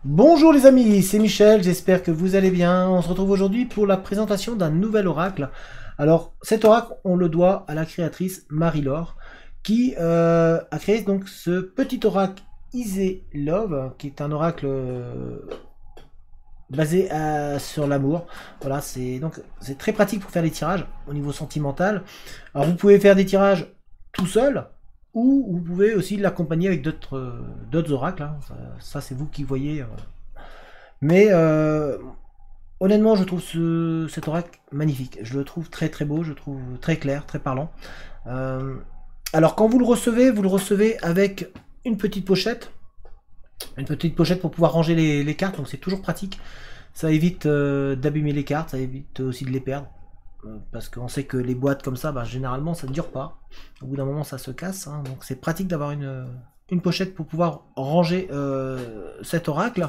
Bonjour les amis, c'est Michel, j'espère que vous allez bien. On se retrouve aujourd'hui pour la présentation d'un nouvel oracle. Alors cet oracle, on le doit à la créatrice Marie-Laure, qui a créé donc ce petit oracle Easy Love, qui est un oracle basé sur l'amour. Voilà, c'est très pratique pour faire des tirages au niveau sentimental. Alors vous pouvez faire des tirages tout seul, ou vous pouvez aussi l'accompagner avec d'autres oracles, hein. Ça, c'est vous qui voyez. Mais honnêtement, je trouve cet oracle magnifique. Je le trouve très très beau, je le trouve très clair, très parlant. Euh, alors quand vous le recevez avec une petite pochette. Une petite pochette pour pouvoir ranger les cartes, donc c'est toujours pratique. Ça évite d'abîmer les cartes, ça évite aussi de les perdre. Parce qu'on sait que les boîtes comme ça, bah, généralement ça ne dure pas. Au bout d'un moment ça se casse, hein. Donc c'est pratique d'avoir une pochette pour pouvoir ranger cet oracle.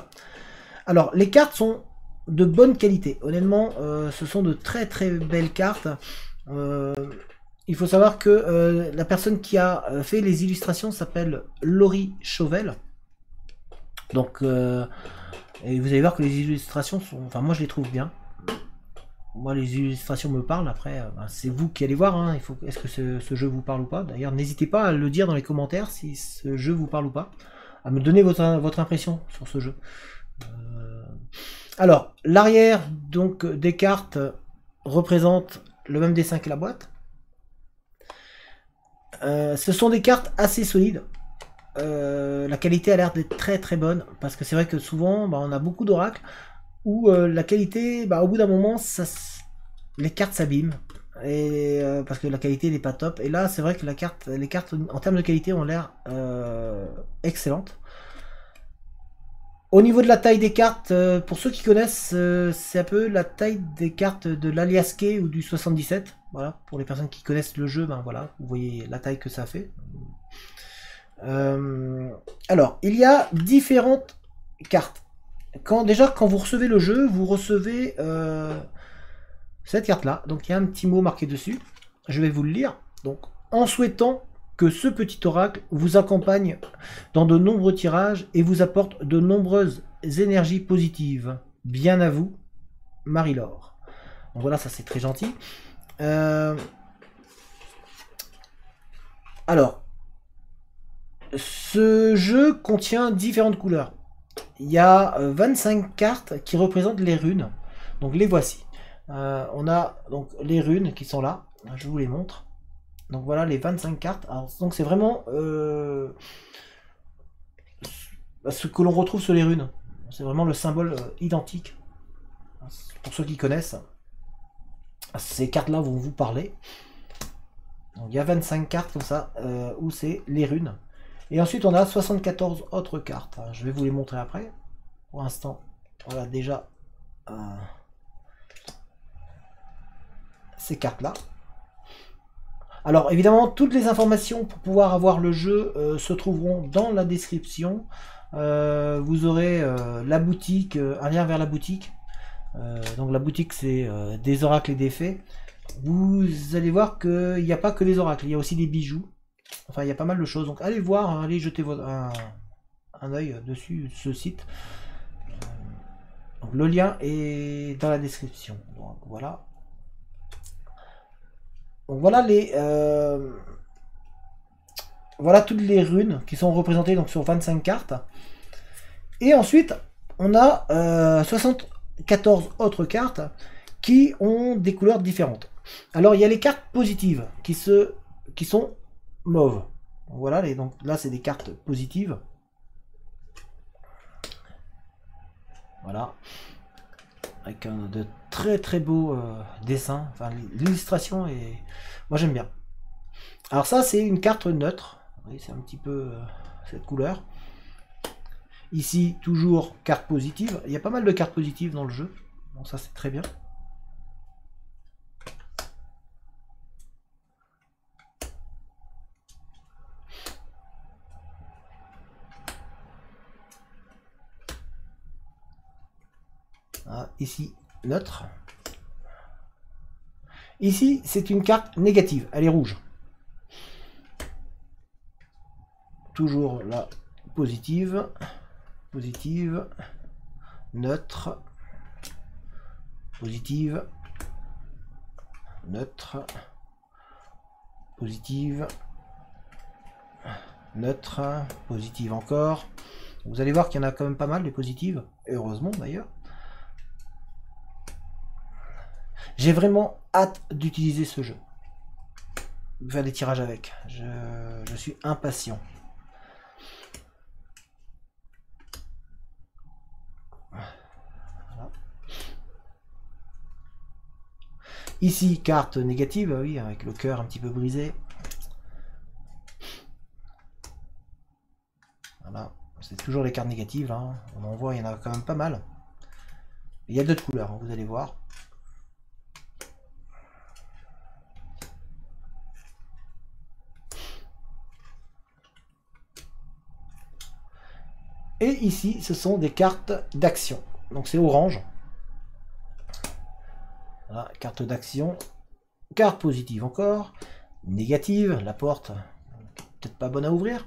Alors les cartes sont de bonne qualité. Honnêtement, ce sont de très très belles cartes. Euh, il faut savoir que la personne qui a fait les illustrations s'appelle Laurie Chauvel. Donc, et vous allez voir que les illustrations sont... Enfin, moi, je les trouve bien. Moi, les illustrations me parlent. Après, ben, c'est vous qui allez voir. Hein. Est-ce que ce jeu vous parle ou pas? D'ailleurs, n'hésitez pas à le dire dans les commentaires si ce jeu vous parle ou pas. À me donner votre impression sur ce jeu. Alors, l'arrière donc des cartes représente le même dessin que la boîte. Ce sont des cartes assez solides. La qualité a l'air d'être très très bonne parce que c'est vrai que souvent bah, on a beaucoup d'oracles où la qualité, bah, au bout d'un moment, les cartes s'abîment et parce que la qualité n'est pas top. Et là, c'est vrai que les cartes en termes de qualité ont l'air excellentes. Au niveau de la taille des cartes, pour ceux qui connaissent, c'est un peu la taille des cartes de l'Aliaske ou du 77. Voilà, pour les personnes qui connaissent le jeu, ben voilà, vous voyez la taille que ça fait. Alors, il y a différentes cartes. Déjà, quand vous recevez le jeu, vous recevez cette carte-là. Donc, il y a un petit mot marqué dessus. Je vais vous le lire. Donc, en souhaitant que ce petit oracle vous accompagne dans de nombreux tirages et vous apporte de nombreuses énergies positives. Bien à vous, Marie-Laure. Donc voilà, ça c'est très gentil. Alors, ce jeu contient différentes couleurs. Il y a 25 cartes qui représentent les runes. Donc les voici. On a donc les runes qui sont là. Je vous les montre. Donc voilà les 25 cartes. Alors, donc c'est vraiment ce que l'on retrouve sur les runes. C'est vraiment le symbole identique. Pour ceux qui connaissent, ces cartes-là vont vous parler. Donc, il y a 25 cartes comme ça où c'est les runes. Et ensuite, on a 74 autres cartes. Je vais vous les montrer après. Pour l'instant, voilà déjà ces cartes-là. Alors, évidemment, toutes les informations pour pouvoir avoir le jeu se trouveront dans la description. Vous aurez la boutique, un lien vers la boutique. Donc, la boutique, c'est des oracles et des fées. Vous allez voir qu'il n'y a pas que les oracles, il y a aussi des bijoux. Enfin, il y a pas mal de choses. Donc, allez voir, hein, allez jeter un œil dessus, ce site. Donc, le lien est dans la description. Donc, voilà. Donc, voilà toutes les runes qui sont représentées donc, sur 25 cartes. Et ensuite, on a 74 autres cartes qui ont des couleurs différentes. Alors, il y a les cartes positives qui sont mauve. Voilà, donc là c'est des cartes positives. Voilà. Avec de très très beaux dessins. Enfin, l'illustration est... Moi j'aime bien. Alors ça c'est une carte neutre. Oui, c'est un petit peu cette couleur. Ici, toujours carte positive. Il y a pas mal de cartes positives dans le jeu. Donc ça c'est très bien. Ici, neutre. Ici, c'est une carte négative. Elle est rouge. Toujours la positive. Positive. neutre, positive, neutre, positive, neutre, positive encore. Vous allez voir qu'il y en a quand même pas mal des positives, et heureusement d'ailleurs. J'ai vraiment hâte d'utiliser ce jeu. De faire des tirages avec. Je suis impatient. Voilà. Ici, carte négative, oui, avec le cœur un petit peu brisé. Voilà. C'est toujours les cartes négatives. Hein. On en voit, il y en a quand même pas mal. Il y a d'autres couleurs, hein, vous allez voir. Et ici, ce sont des cartes d'action. Donc c'est orange. Voilà, carte d'action. Carte positive encore. Négative, la porte, peut-être pas bonne à ouvrir.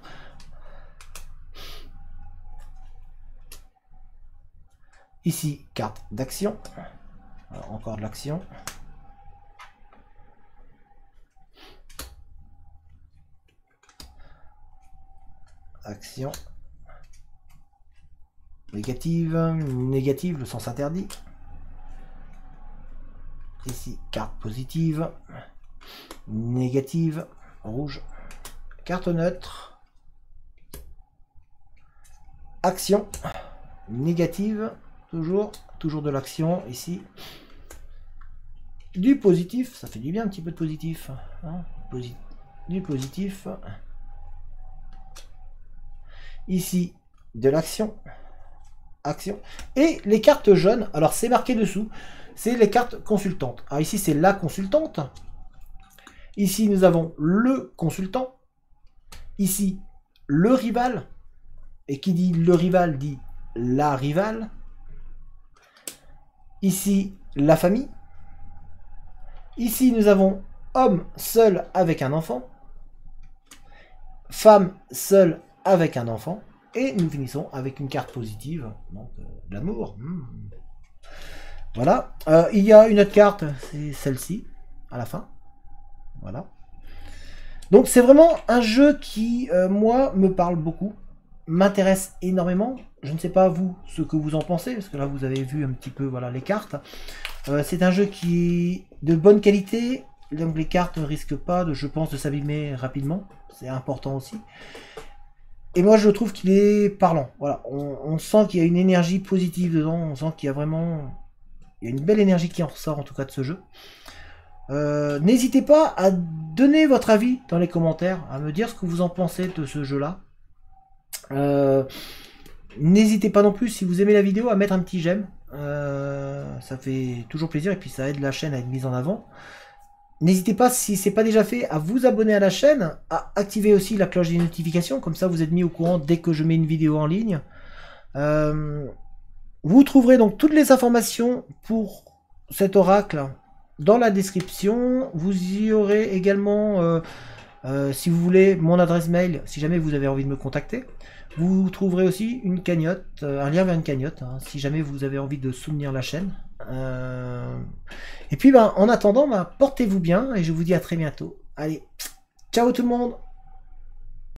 Ici, carte d'action. Encore de l'action. Action. Négative, négative, le sens interdit. Ici, carte positive. Négative, rouge. Carte neutre. Action. Négative, toujours de l'action ici. Du positif, ça fait du bien un petit peu de positif. Hein, du positif. Ici, de l'action. Action. Et les cartes jaunes, alors c'est marqué dessous, c'est les cartes consultantes. Alors ici, c'est la consultante. Ici, nous avons le consultant. Ici, le rival. Et qui dit le rival dit la rivale. Ici, la famille. Ici, nous avons homme seul avec un enfant. Femme seule avec un enfant. Et nous finissons avec une carte positive, donc l'amour. Voilà. Il y a une autre carte, c'est celle-ci, à la fin. Voilà. Donc c'est vraiment un jeu qui, moi, me parle beaucoup, m'intéresse énormément. Je ne sais pas vous ce que vous en pensez, parce que là vous avez vu un petit peu voilà, les cartes. C'est un jeu qui est de bonne qualité, donc les cartes ne risquent pas, je pense, de s'abîmer rapidement. C'est important aussi. Et moi je trouve qu'il est parlant. Voilà, on sent qu'il y a une énergie positive dedans, on sent qu'il y a vraiment... Il y a une belle énergie qui en ressort en tout cas de ce jeu. N'hésitez pas à donner votre avis dans les commentaires, à me dire ce que vous en pensez de ce jeu-là. N'hésitez pas non plus, si vous aimez la vidéo, à mettre un petit j'aime. Ça fait toujours plaisir et puis ça aide la chaîne à être mise en avant. N'hésitez pas, si ce n'est pas déjà fait, à vous abonner à la chaîne, à activer aussi la cloche des notifications, comme ça vous êtes mis au courant dès que je mets une vidéo en ligne. Vous trouverez donc toutes les informations pour cet oracle dans la description. Vous y aurez également, si vous voulez, mon adresse mail, si jamais vous avez envie de me contacter. Vous trouverez aussi une cagnotte, un lien vers une cagnotte, hein, si jamais vous avez envie de soutenir la chaîne. Et puis, en attendant, portez-vous bien et je vous dis à très bientôt. Allez, ciao tout le monde!